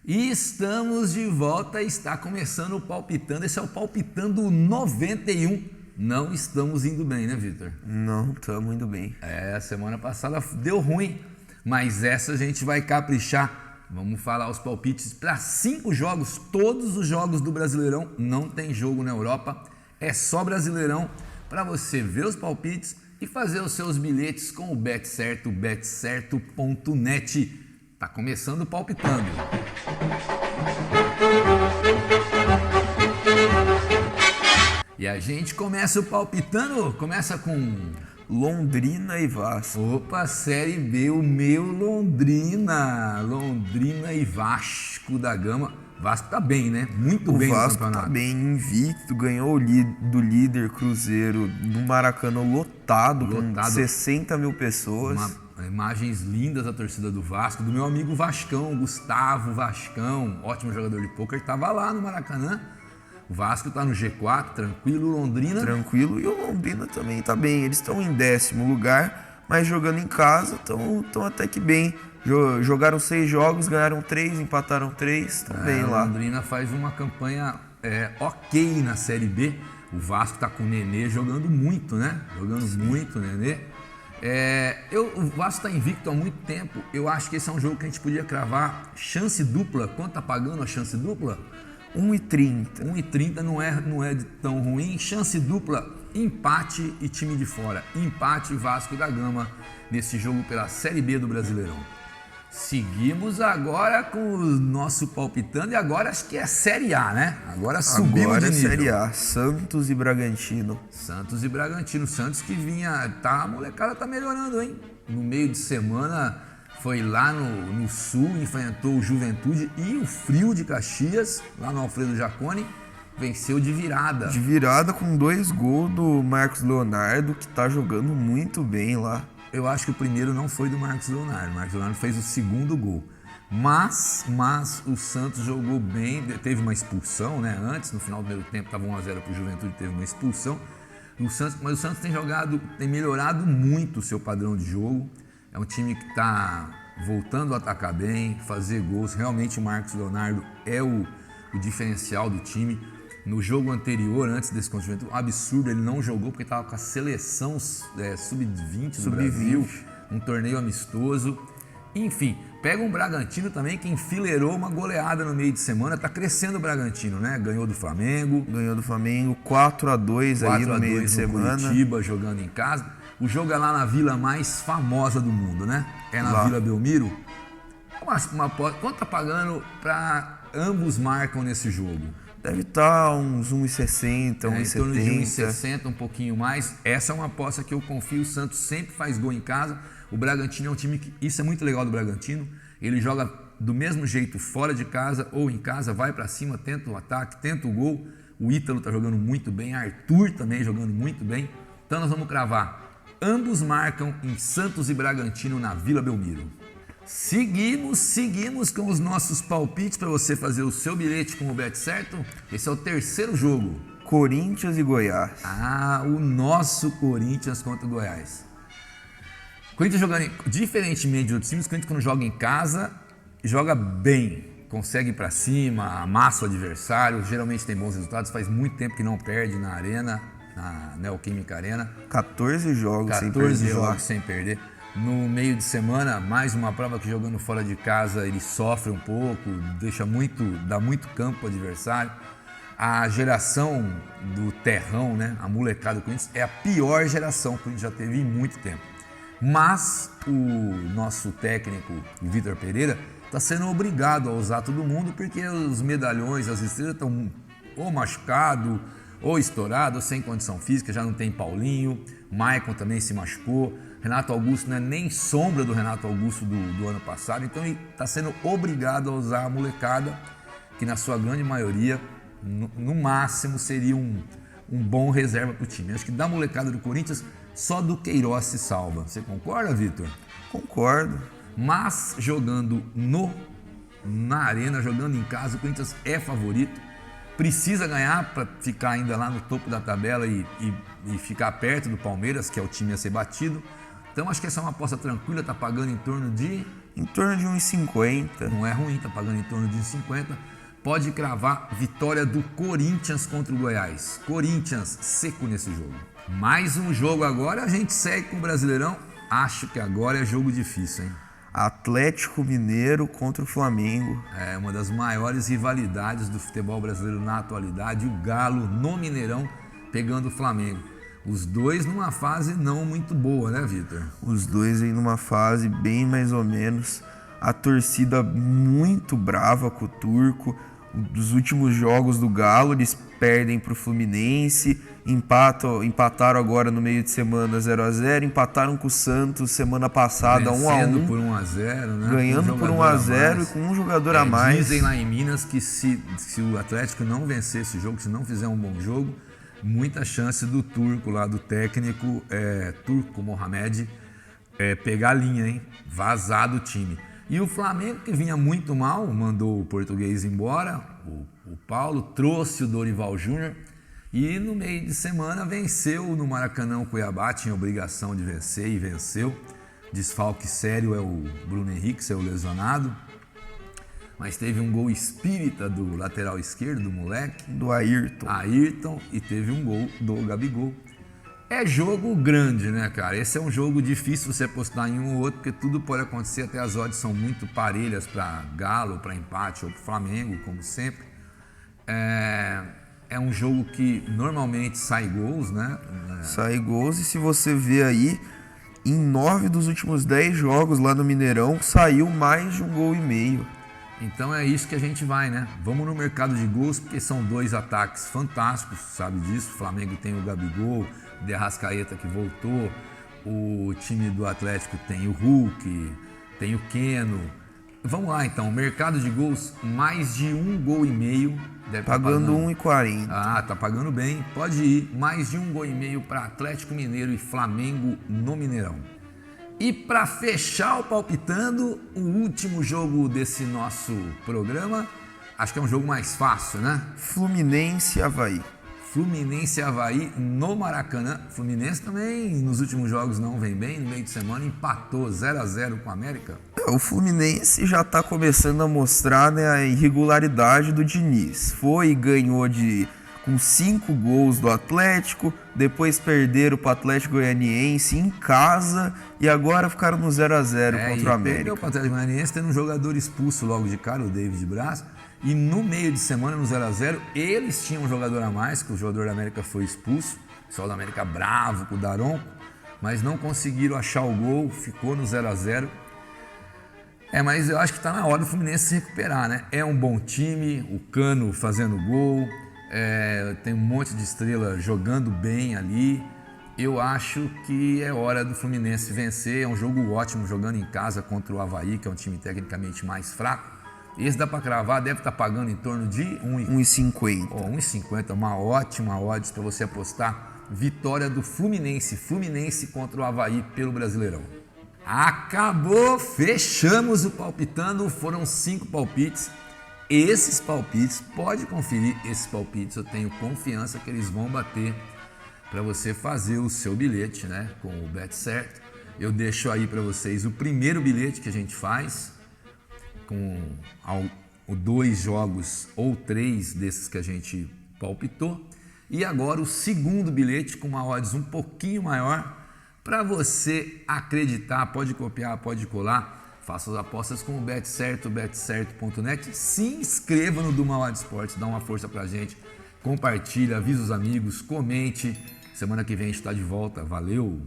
E estamos de volta, está começando o Palpitando, esse é o Palpitando 91. Não estamos indo bem, né, Vitor? Não estamos indo bem. Semana passada deu ruim, mas essa a gente vai caprichar. Vamos falar os palpites para 5 jogos, todos os jogos do Brasileirão, não tem jogo na Europa, é só Brasileirão, para você ver os palpites e fazer os seus bilhetes com o BetCerto, betcerto.net. Tá começando o Palpitando. E a gente começa o Palpitando, começa com Londrina e Vasco. Opa, Série B, o meu Londrina e Vasco da Gama. Vasco tá bem, né? Muito bem no campeonato. O Vasco tá bem, invicto, ganhou do líder Cruzeiro no Maracanã lotado. Com 60 mil pessoas. Imagens lindas da torcida do Vasco, do meu amigo Vascão, Gustavo Vascão, ótimo jogador de pôquer, estava lá no Maracanã. O Vasco está no G4, tranquilo, o Londrina... Tranquilo, e o Londrina também está bem, eles estão em 10º lugar, mas jogando em casa estão até que bem. Jogaram 6 jogos, ganharam 3, empataram 3, estão bem lá. O Londrina faz uma campanha ok na Série B, o Vasco está com o Nenê jogando muito, né? Muito, Nenê. O Vasco está invicto há muito tempo. Eu acho que esse é um jogo que a gente podia cravar chance dupla. Quanto tá pagando a chance dupla? 1,30. 1,30 não é tão ruim. Chance dupla, empate e time de fora. Empate Vasco da Gama nesse jogo pela Série B do Brasileirão. Seguimos agora com o nosso Palpitando e agora acho que é Série A, né? Agora subimos de nível. Série A, Santos e Bragantino. Santos que a molecada tá melhorando, hein? No meio de semana foi lá no Sul, enfrentou o Juventude e o Frio de Caxias, lá no Alfredo Jaconi, venceu de virada. De virada com 2 gols do Marcos Leonardo, que tá jogando muito bem lá. Eu acho que o primeiro não foi do Marcos Leonardo. O Marcos Leonardo fez o segundo gol. Mas o Santos jogou bem, teve uma expulsão, né? Antes, no final do primeiro tempo, estava 1-0 para o Juventude, teve uma expulsão. Mas o Santos tem melhorado muito o seu padrão de jogo. É um time que está voltando a atacar bem, fazer gols. Realmente o Marcos Leonardo é o diferencial do time. No jogo anterior, antes desse contra o Juventude, um absurdo, ele não jogou porque estava com a seleção sub-20 do Brasil, um torneio amistoso. Enfim, pega um Bragantino também que enfileirou uma goleada no meio de semana. Está crescendo o Bragantino, né? Ganhou do Flamengo, 4-2 aí no meio de semana. Curitiba jogando em casa. O jogo é lá na vila mais famosa do mundo, né? É na Vila Belmiro. Quanto tá pagando para ambos marcam nesse jogo? Deve estar uns 1,60, 1,70. Em torno de 1,60, um pouquinho mais. Essa é uma aposta que eu confio. O Santos sempre faz gol em casa. O Bragantino é um time que... Isso é muito legal do Bragantino. Ele joga do mesmo jeito fora de casa ou em casa, vai para cima, tenta o ataque, tenta o gol. O Ítalo tá jogando muito bem. Arthur também jogando muito bem. Então nós vamos cravar. Ambos marcam em Santos e Bragantino na Vila Belmiro. Seguimos com os nossos palpites para você fazer o seu bilhete com o BetCerto. Esse é o terceiro jogo. Corinthians e Goiás. O nosso Corinthians contra o Goiás. Corinthians jogando, diferentemente de outros times, o Corinthians quando joga em casa, joga bem. Consegue ir para cima, amassa o adversário, geralmente tem bons resultados. Faz muito tempo que não perde na Arena, na Neoquímica Arena. 14 jogos sem perder. No meio de semana, mais uma prova que jogando fora de casa ele sofre um pouco, dá muito campo ao adversário. A geração do terrão, né, a molecada do Corinthians, é a pior geração que o Corinthians já teve em muito tempo. Mas o nosso técnico, o Vitor Pereira, está sendo obrigado a usar todo mundo porque os medalhões, as estrelas estão ou machucados, ou estourados, ou sem condição física, já não tem Paulinho, Maicon também se machucou. Renato Augusto não é nem sombra do Renato Augusto do ano passado, então ele está sendo obrigado a usar a molecada, que na sua grande maioria, no máximo, seria um bom reserva para o time. Acho que da molecada do Corinthians, só do Queiroz se salva. Você concorda, Vitor? Concordo. Mas jogando na Arena, jogando em casa, o Corinthians é favorito. Precisa ganhar para ficar ainda lá no topo da tabela e ficar perto do Palmeiras, que é o time a ser batido. Então acho que essa é uma aposta tranquila, está pagando em torno de Em torno de 1,50. Não é ruim, tá pagando em torno de 1,50. Pode cravar vitória do Corinthians contra o Goiás. Corinthians seco nesse jogo. Mais um jogo agora, a gente segue com o Brasileirão. Acho que agora é jogo difícil, hein? Atlético Mineiro contra o Flamengo. É uma das maiores rivalidades do futebol brasileiro na atualidade. O Galo no Mineirão pegando o Flamengo. Os dois numa fase não muito boa, né, Vitor? Os dois aí numa fase bem mais ou menos. A torcida muito brava com o Turco. Dos últimos jogos do Galo, eles perdem para o Fluminense, empataram agora no meio de semana 0-0, empataram com o Santos semana passada 1-1. Por 1-0, né? Ganhando por 1-0 e com um jogador a mais. Dizem lá em Minas que se o Atlético não vencer esse jogo, se não fizer um bom jogo, muita chance do Turco lá, do técnico Turco Mohamed, pegar a linha, hein? Vazar do time. E o Flamengo, que vinha muito mal, mandou o português embora, o Paulo, trouxe o Dorival Júnior e no meio de semana venceu no Maracanã o Cuiabá, tinha obrigação de vencer e venceu. Desfalque sério é o Bruno Henrique, seu lesionado, mas teve um gol espírita do lateral esquerdo, do moleque. Do Ayrton. E teve um gol do Gabigol. É jogo grande, né, cara? Esse é um jogo difícil você apostar em um ou outro, porque tudo pode acontecer, até as odds são muito parelhas para Galo, para empate ou para Flamengo, como sempre. É um jogo que normalmente sai gols, né? Sai gols, e se você ver aí, em 9 dos últimos 10 jogos lá no Mineirão, saiu mais de 1,5 gols. Então é isso que a gente vai, né? Vamos no mercado de gols, porque são dois ataques fantásticos, sabe disso? O Flamengo tem o Gabigol, o De Arrascaeta que voltou, o time do Atlético tem o Hulk, tem o Keno. Vamos lá então, mercado de gols, mais de 1,5 gols. Deve pagando 1,40. Ah, tá pagando bem. Pode ir, mais de 1,5 gols para Atlético Mineiro e Flamengo no Mineirão. E para fechar o Palpitando, o último jogo desse nosso programa, acho que é um jogo mais fácil, né? Fluminense e Avaí. Fluminense e Avaí no Maracanã. Fluminense também nos últimos jogos não vem bem, no meio de semana empatou 0-0 com o América. O Fluminense já está começando a mostrar, né, a irregularidade do Diniz. Foi e ganhou com 5 gols do Atlético, depois perderam para o Atlético Goianiense em casa e agora ficaram no 0-0 contra o América. Perdeu para o Atlético Goianiense tendo um jogador expulso logo de cara, o David Braz, e no meio de semana, no 0-0, eles tinham um jogador a mais, que o jogador da América foi expulso, o pessoal da América bravo com o Daronco, mas não conseguiram achar o gol, ficou no 0-0. Mas eu acho que está na hora do Fluminense se recuperar, né? É um bom time, o Cano fazendo gol, tem um monte de estrela jogando bem ali. Eu acho que é hora do Fluminense vencer. É um jogo ótimo, jogando em casa contra o Avaí, que é um time tecnicamente mais fraco. Esse dá para cravar, deve estar pagando em torno de 1,50. 1,50, uma ótima odds para você apostar. Vitória do Fluminense contra o Avaí pelo Brasileirão. Acabou, fechamos o Palpitando, foram 5 palpites. Esses palpites, pode conferir esses palpites, eu tenho confiança que eles vão bater para você fazer o seu bilhete, né, com o Bet Certo. Eu deixo aí para vocês o primeiro bilhete que a gente faz, com 2 jogos ou 3 desses que a gente palpitou, e agora o segundo bilhete com uma odds um pouquinho maior, para você acreditar, pode copiar, pode colar, faça as apostas com o Bet Certo, betcerto.net, se inscreva no Duma Odd Esportes, dá uma força pra gente, compartilha, avisa os amigos, comente, semana que vem a gente está de volta, valeu!